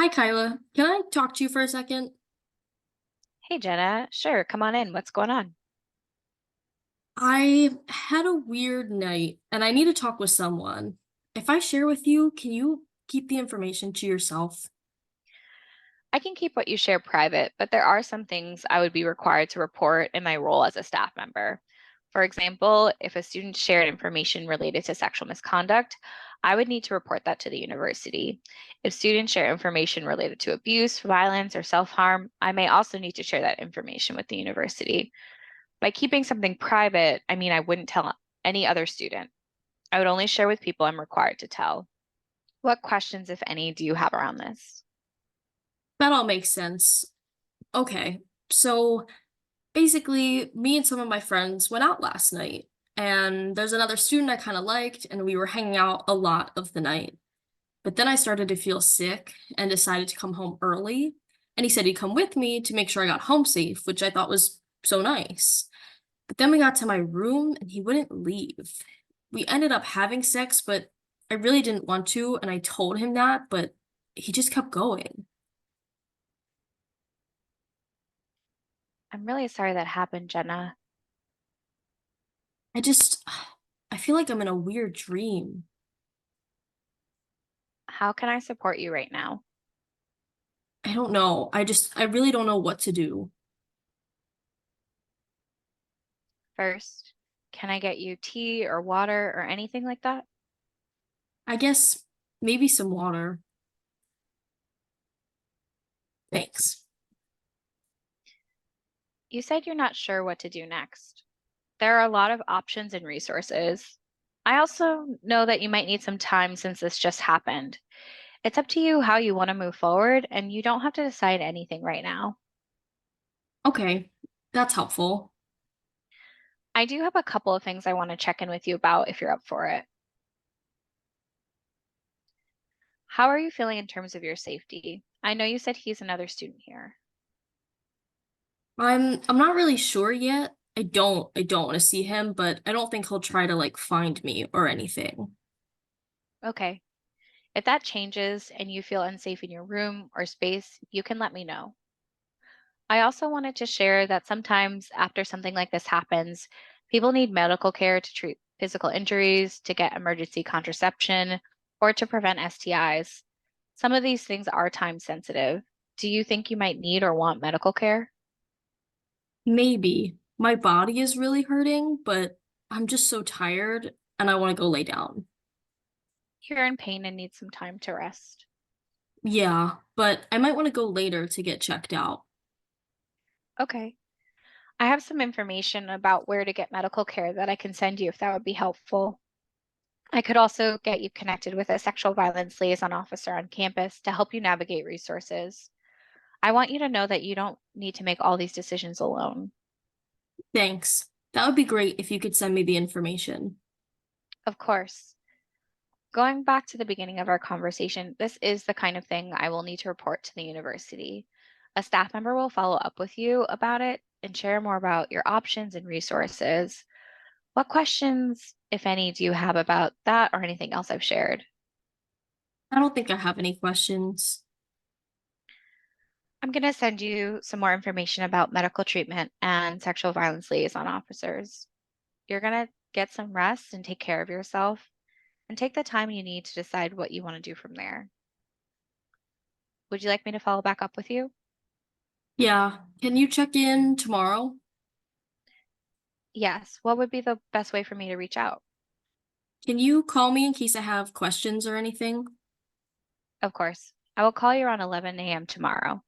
Hi, Kyla. Can I talk to you for a second? Hey Jenna, sure, come on in. What's going on? I had a weird night and I need to talk with someone. If I share with you, can you keep the information to yourself? I can keep what you share private, but there are some things I would be required to report in my role as a staff member. For example, if a student shared information related to sexual misconduct, I would need to report that to the university. If students share information related to abuse, violence, or self-harm, I may also need to share that information with the university. By keeping something private, I mean I wouldn't tell any other student. I would only share with people I'm required to tell. What questions, if any, do you have around this? That all makes sense. Okay, so basically, me and some of my friends went out last night, and there's another student I kind of liked, and we were hanging out a lot of the night. But then I started to feel sick and decided to come home early. And he said he'd come with me to make sure I got home safe, which I thought was so nice. But then we got to my room and he wouldn't leave. We ended up having sex, but I really didn't want to, and I told him that, but he just kept going. I'm really sorry that happened, Jenna. I just, I feel like I'm in a weird dream. How can I support you right now? I don't know. I really don't know what to do. First, can I get you tea or water or anything like that? I guess maybe some water. Thanks. You said you're not sure what to do next. There are a lot of options and resources. I also know that you might need some time since this just happened. It's up to you how you want to move forward, and you don't have to decide anything right now. Okay, that's helpful. I do have a couple of things I want to check in with you about if you're up for it. How are you feeling in terms of your safety? I know you said he's another student here. I'm not really sure yet. I don't want to see him, but I don't think he'll try to like find me or anything. Okay. If that changes and you feel unsafe in your room or space, you can let me know. I also wanted to share that sometimes after something like this happens, people need medical care to treat physical injuries, to get emergency contraception, or to prevent STIs. Some of these things are time sensitive. Do you think you might need or want medical care? Maybe. My body is really hurting, but I'm just so tired and I want to go lay down. You're in pain and need some time to rest. Yeah, but I might want to go later to get checked out. Okay. I have some information about where to get medical care that I can send you if that would be helpful. I could also get you connected with a sexual violence liaison officer on campus to help you navigate resources. I want you to know that you don't need to make all these decisions alone. Thanks. That would be great if you could send me the information. Of course, going back to the beginning of our conversation, this is the kind of thing I will need to report to the university. A staff member will follow up with you about it and share more about your options and resources. What questions, if any, do you have about that or anything else I've shared? I don't think I have any questions. I'm going to send you some more information about medical treatment and sexual violence liaison officers. You're going to get some rest and take care of yourself and take the time you need to decide what you want to do from there. Would you like me to follow back up with you? Yeah, can you check in tomorrow? Yes. What would be the best way for me to reach out? Can you call me in case I have questions or anything? Of course. I will call you around 11 a.m. tomorrow.